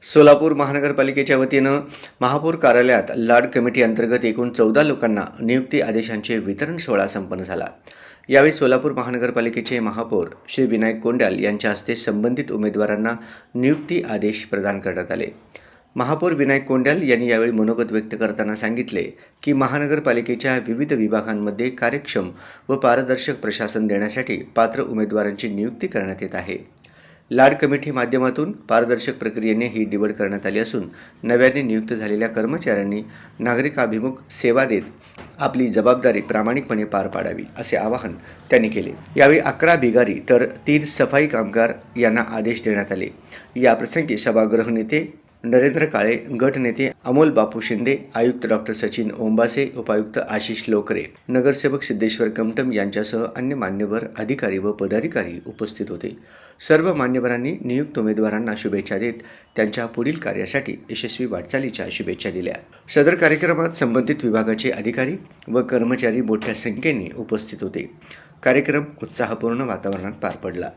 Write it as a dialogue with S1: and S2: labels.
S1: सोलापूर महानगरपालिकेच्या वतीनं महापौर कार्यालयात लाड कमिटी अंतर्गत एकूण 14 लोकांना नियुक्ती आदेशांचे वितरण सोहळा संपन्न झाला। यावेळी सोलापूर महानगरपालिकेचे महापौर श्री विनायक कोंड्याल यांच्या हस्ते संबंधित उमेदवारांना नियुक्ती आदेश प्रदान करण्यात आले। महापौर विनायक कोंड्याल यांनी यावेळी मनोगत व्यक्त करताना सांगितले की महानगरपालिकेच्या विविध विभागांमध्ये कार्यक्षम व पारदर्शक प्रशासन देण्यासाठी पात्र उमेदवारांची नियुक्ती करण्यात येत आहे। लाड कमिटी माध्यमातून पारदर्शक प्रक्रियेने ही निवड करण्यात आली असून नव्याने नियुक्त झालेल्या कर्मचाऱ्यांनी नागरिकाभिमुख सेवा देत आपली जबाबदारी प्रामाणिकपणे पार पाडावी असे आवाहन त्यांनी केले। यावेळी 11 भिगारी तर 3 सफाई कामगार यांना आदेश देण्यात आले। याप्रसंगी सभागृह नेते नरेंद्र काळे, गट नेते अमोल बापू शिंदे, आयुक्त डॉक्टर सचिन ओंबासे, उपायुक्त आशिष लोकरे, नगरसेवक सिद्धेश्वर कमटम यांच्यासह अन्य मान्यवर अधिकारी व पदाधिकारी उपस्थित होते। सर्व मान्यवरांनी नियुक्त उमेदवारांना शुभेच्छा देत त्यांच्या पुढील कार्यासाठी यशस्वी वाटचालीच्या शुभेच्छा दिल्या। सदर कार्यक्रमात संबंधित विभागाचे अधिकारी व कर्मचारी मोठ्या संख्येने उपस्थित होते। कार्यक्रम उत्साहपूर्ण वातावरणात पार पडला।